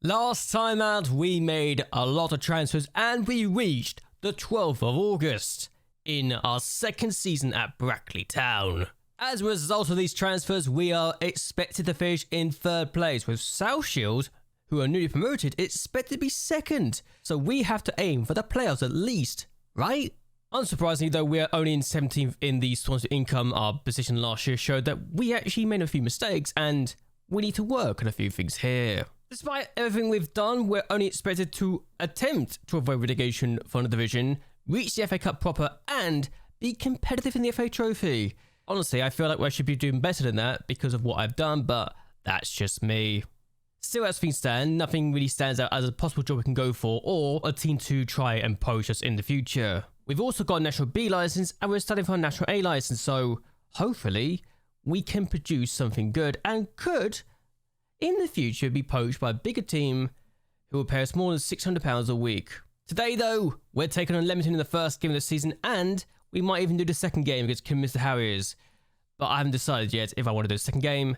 Last time out, we made a lot of transfers and we reached the 12th of August in our second season at Brackley Town. As a result of these transfers, we are expected to finish in third place, with South Shield, who are newly promoted, expected to be second. So we have to aim for the playoffs at least, right? Unsurprisingly though, we are only in 17th in the sponsored income. Our position last year showed that we actually made a few mistakes and we need to work on a few things here. Despite everything we've done, we're only expected to attempt to avoid relegation from the division, reach the FA Cup proper, and be competitive in the FA Trophy. Honestly, I feel like we should be doing better than that because of what I've done, but that's just me. Still, as things stand, nothing really stands out as a possible job we can go for or a team to try and poach us in the future. We've also got a National B license and we're studying for a National A license, so hopefully we can produce something good and could, in the future, be poached by a bigger team who will pay us more than £600 a week. Today, though, we're taking on Leamington in the first game of the season, and we might even do the second game against Kidderminster Harriers. But I haven't decided yet if I want to do the second game.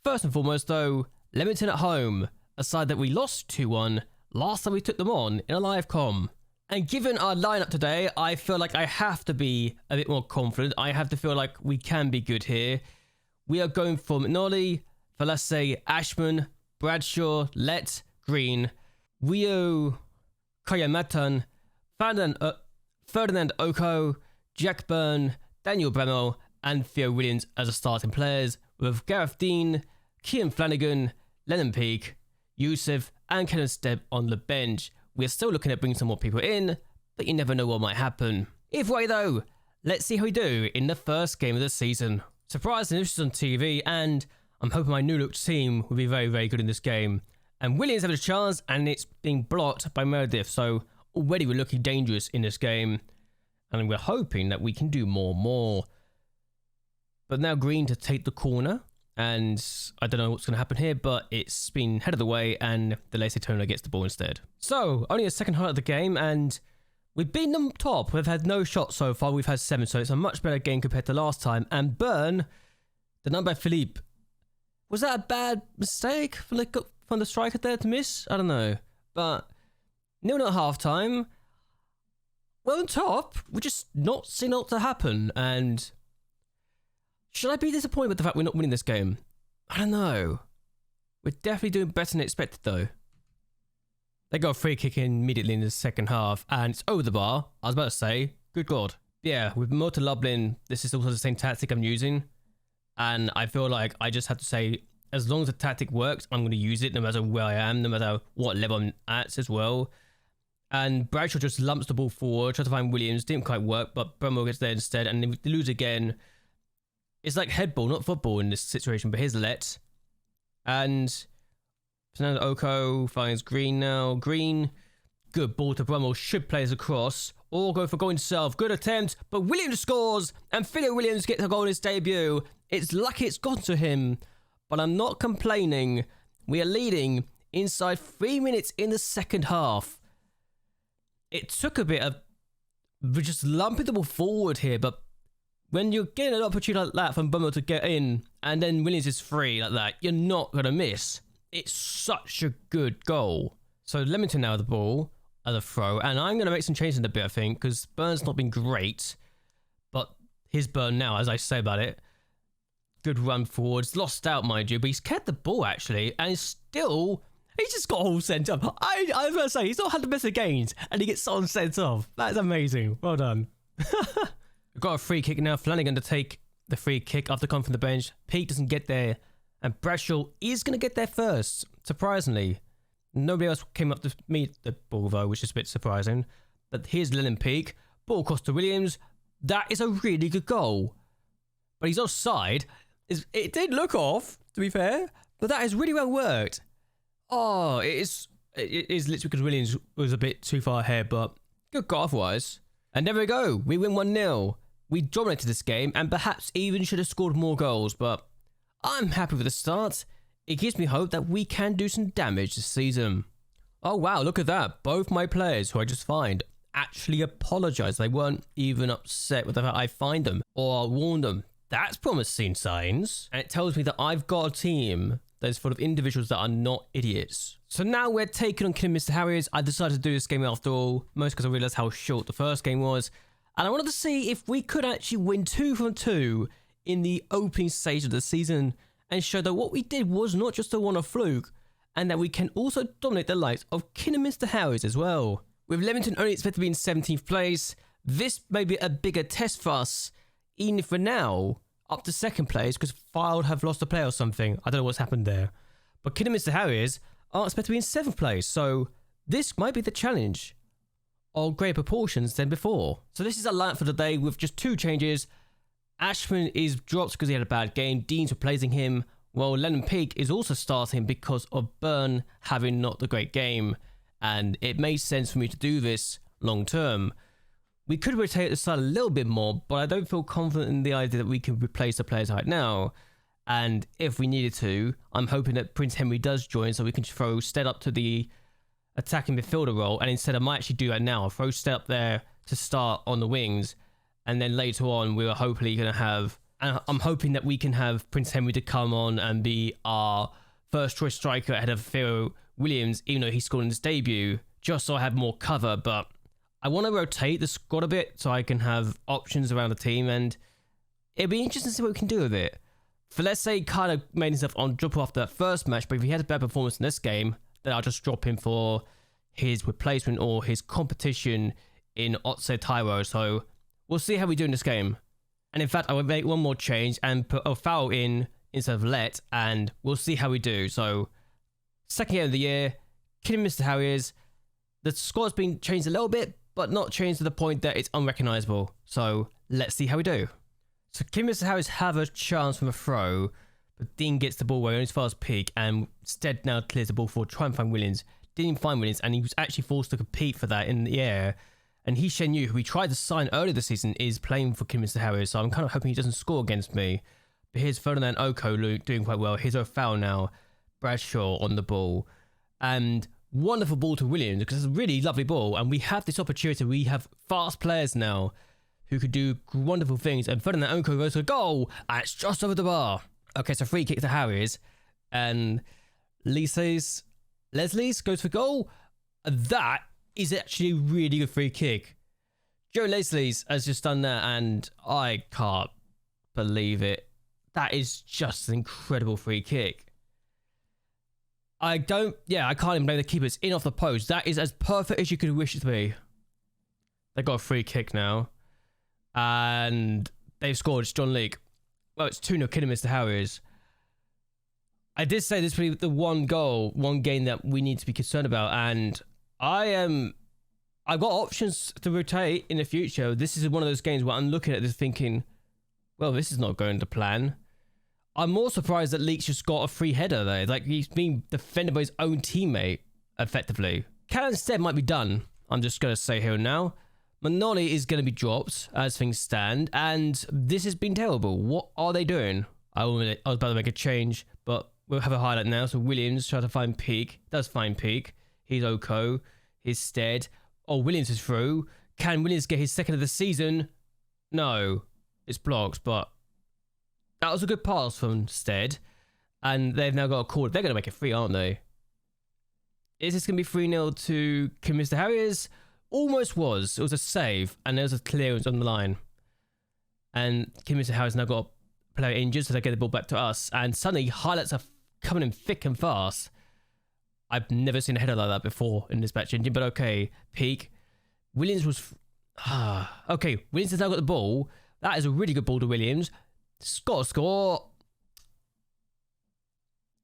First and foremost, though, Leamington at home, a side that we lost 2-1 last time we took them on in a live com. And given our lineup today, I feel like I have to be a bit more confident. I have to feel like we can be good here. We are going for McNally, Verlasse, Ashman, Bradshaw, Lett, Green, Rio, Kayamatan, Ferdinand Oko, Jack Byrne, Daniel Bremel, and Theo Williams as the starting players, with Gareth Dean, Cian Flanagan, Lennon Peake, Youssef, and Kenneth Stebb on the bench. We're still looking at bringing some more people in, but you never know what might happen. Either way though, let's see how we do in the first game of the season. Surprisingly, this is on TV, and I'm hoping my new look team will be very, very good in this game. And Williams has a chance, and it's being blocked by Meredith, so already we're looking dangerous in this game. And we're hoping that we can do more. But now Green to take the corner, and I don't know what's going to happen here, but it's been headed away, and the Lacey Toner gets the ball instead. So, only a second highlight of the game, and we've beaten them top. We've had no shots so far, we've had 7, so it's a much better game compared to last time. And Byrne, the number by Philippe, was that a bad mistake from the striker there to miss? I don't know. But 0-0 at half-time. We're on top. We're just not seeing it to happen. And should I be disappointed with the fact we're not winning this game? I don't know. We're definitely doing better than expected, though. They got a free kick in immediately in the second half, and it's over the bar. I was about to say, good God. Yeah, with Motor Lublin, this is also the same tactic I'm using. And I feel like I just have to say, as long as the tactic works, I'm going to use it no matter where I am, no matter what level I'm at as well. And Bradshaw just lumps the ball forward, tries to find Williams, didn't quite work, but Brumwell gets there instead, and if they lose again, it's like headball, not football in this situation, but here's Lett. And Fernando Oko finds Green now. Green, good ball to Brumwell, should play as a cross, or go for goal himself. Good attempt, but Williams scores, and Philo Williams gets a goal in his debut. It's lucky it's gone to him, but I'm not complaining. We are leading inside 3 minutes in the second half. It took a bit of just lumping the ball forward here, but when you're getting an opportunity like that from Bummer to get in, and then Williams is free like that, you're not going to miss. It's such a good goal. So Leamington now with the ball as a throw, and I'm going to make some changes in a bit, I think, because Byrne's not been great, but his Byrne now, as I say about it. Good run forwards, lost out, mind you, but he's kept the ball actually, and he's just got all sent off. I was going to say, he's not had the best of games, and he gets someone sent off. That's amazing. Well done. We've got a free kick now. Flanagan to take the free kick after coming from the bench. Peake doesn't get there, and Bradshaw is going to get there first, surprisingly. Nobody else came up to meet the ball, though, which is a bit surprising. But here's Lennon Peake. Ball across to Williams. That is a really good goal. But he's offside. It did look off, to be fair, but that is really well worked. Oh, it is literally because Williams was a bit too far ahead, but good goal otherwise. And there we go. We win 1-0. We dominated this game and perhaps even should have scored more goals, but I'm happy with the start. It gives me hope that we can do some damage this season. Oh wow, look at that. Both my players, who I just fined, actually apologized. They weren't even upset with the fact I fined them or warned them. That's promising signs. And it tells me that I've got a team that is full of individuals that are not idiots. So now we're taking on Kidderminster Harriers. I decided to do this game after all, most because I realised how short the first game was. And I wanted to see if we could actually win 2 from 2 in the opening stage of the season and show that what we did was not just a one-off fluke, and that we can also dominate the likes of Kidderminster Harriers as well. With Leamington only expected to be in 17th place, this may be a bigger test for us, even if we're now up to 2nd place because Filed have lost a player or something. I don't know what's happened there. But Kidderminster Harriers are expected to be in 7th place, so this might be the challenge of greater proportions than before. So this is our lineup for today with just 2 changes. Ashman is dropped because he had a bad game. Dean's replacing him, while Lennon Peak is also starting because of Byrne having not the great game. And it made sense for me to do this long term. We could rotate the side a little bit more, but I don't feel confident in the idea that we can replace the players right now. And if we needed to, I'm hoping that Prince Henry does join so we can throw Stead up to the attacking midfielder role. And instead, I might actually do that now. I'll throw Stead up there to start on the wings. And then later on, we're hopefully going to have... And I'm hoping that we can have Prince Henry to come on and be our first choice striker ahead of Theo Williams, even though he scored in his debut, just so I have more cover. But I want to rotate the squad a bit so I can have options around the team, and it'll be interesting to see what we can do with it. For let's say kind of made himself on drop after that first match, but if he had a bad performance in this game, then I'll just drop him for his replacement or his competition in Otse Tyro. So we'll see how we do in this game. And in fact, I will make one more change and put a foul in instead of Let, and we'll see how we do. So, 2nd game of the year, Kidderminster Harriers. The squad's been changed a little bit, but not changed to the point that it's unrecognisable. So, let's see how we do. So, Kidderminster Harriers have a chance from a throw, but Dean gets the ball away on his fast peak, and Stead now clears the ball forward, try and find Williams. Didn't find Williams, and he was actually forced to compete for that in the air. And He Shen Yu, who we tried to sign earlier this season, is playing for Kidderminster Harriers, so I'm kind of hoping he doesn't score against me. But here's Ferdinand Oko doing quite well. Here's a foul now. Bradshaw on the ball. And wonderful ball to Williams, because it's a really lovely ball. And we have this opportunity. We have fast players now who could do wonderful things. And Ferdinand Oko goes for a goal, and it's just over the bar. Okay, so free kick to Harriers. And Leslie's goes for goal. And that is actually a really good free kick. Joe Leslie's has just done that, and I can't believe it. That is just an incredible free kick. I can't even blame the keeper. It's in off the post. That is as perfect as you could wish it to be. They got a free kick now. And they've scored. It's John Leake. Well, it's 2-0 Kidderminster Harriers. I did say this would be the one game that we need to be concerned about, and I've got options to rotate in the future. This is one of those games where I'm looking at this thinking, well, this is not going to plan. I'm more surprised that Leaks just got a free header there. Like, he's being defended by his own teammate, effectively. Callan Stead might be done. I'm just going to say here and now. Manoli is going to be dropped as things stand, and this has been terrible. What are they doing? I was about to make a change, but we'll have a highlight now. So Williams tries to find Peak. Does find Peak. He's Oko. He's Stead. Oh, Williams is through. Can Williams get his 2nd of the season? No. It's blocked, but that was a good pass from Stead. And they've now got a call. They're going to make it 3, aren't they? Is this going to be 3-0 to Kidderminster Harriers? Almost was. It was a save, and there was a clearance on the line. And Kidderminster Harriers now got a player injured, so they get the ball back to us. And suddenly, highlights are coming in thick and fast. I've never seen a header like that before in this match engine, but okay. Peak. Williams was... okay, Williams has now got the ball. That is a really good ball to Williams. Score.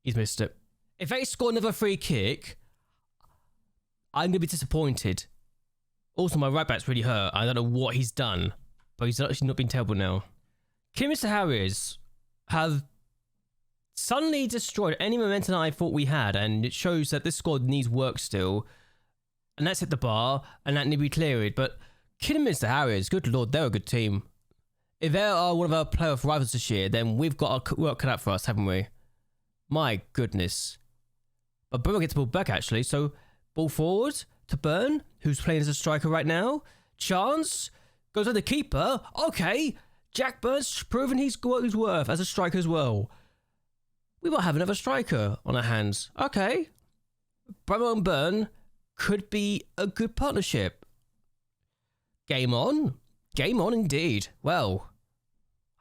He's missed it. If they score another free kick, I'm going to be disappointed. Also, my right back's really hurt. I don't know what he's done, but he's actually not been terrible now. Kidderminster Harriers have suddenly destroyed any momentum I thought we had, and it shows that this squad needs work still. And that's hit the bar, and that need to be cleared. But Kidderminster Harriers, good lord, they're a good team. If they are one of our playoff rivals this year, then we've got our work cut out for us, haven't we? My goodness. But Burma gets the ball back, actually. So, ball forward to Byrne, who's playing as a striker right now. Chance goes to the keeper. Okay. Jack Byrne's proven he's got his worth as a striker as well. we might have another striker on our hands. Okay. Bremo and Burn could be a good partnership. Game on. Game on indeed. Well,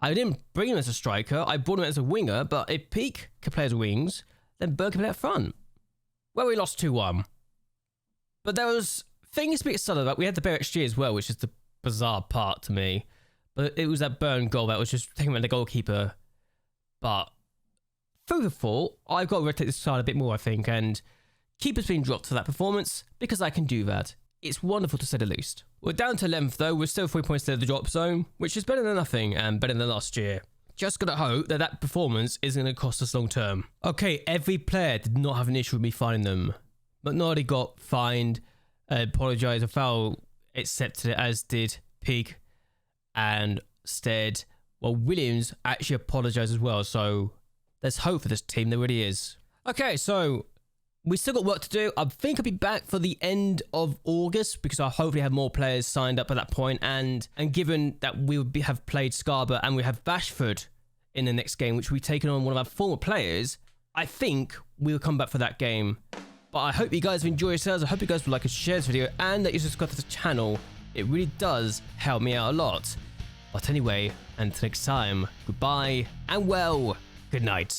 I didn't bring him as a striker. I brought him as a winger, but if Peak could play as wings, then Burn could play up front. Well, we lost 2-1. But there was things to be excited about. We had the bare XG as well, which is the bizarre part to me. But it was that Burn goal that was just taking out the goalkeeper. But through the fall, I've got to rotate this side a bit more, I think, and keeper's been dropped for that performance because I can do that. It's wonderful to say the least. We're down to 11th though, we're still 3 points ahead of the drop zone, which is better than nothing and better than last year. Just gotta hope that that performance isn't gonna cost us long term. Okay, every player did not have an issue with me finding them. MacLeod got fined, apologised, a foul accepted it, as did Pig and Stead. Well, Williams actually apologised as well, so there's hope for this team, there really is. Okay, so we still got work to do. I think I'll be back for the end of August because I'll hopefully have more players signed up at that point. And given that we would have played Scarborough and we have Bashford in the next game, which we've taken on one of our former players, I think we'll come back for that game. But I hope you guys have enjoyed yourselves. I hope you guys would like to share this video and that you subscribe to the channel. It really does help me out a lot. But anyway, until next time, goodbye and well, good night.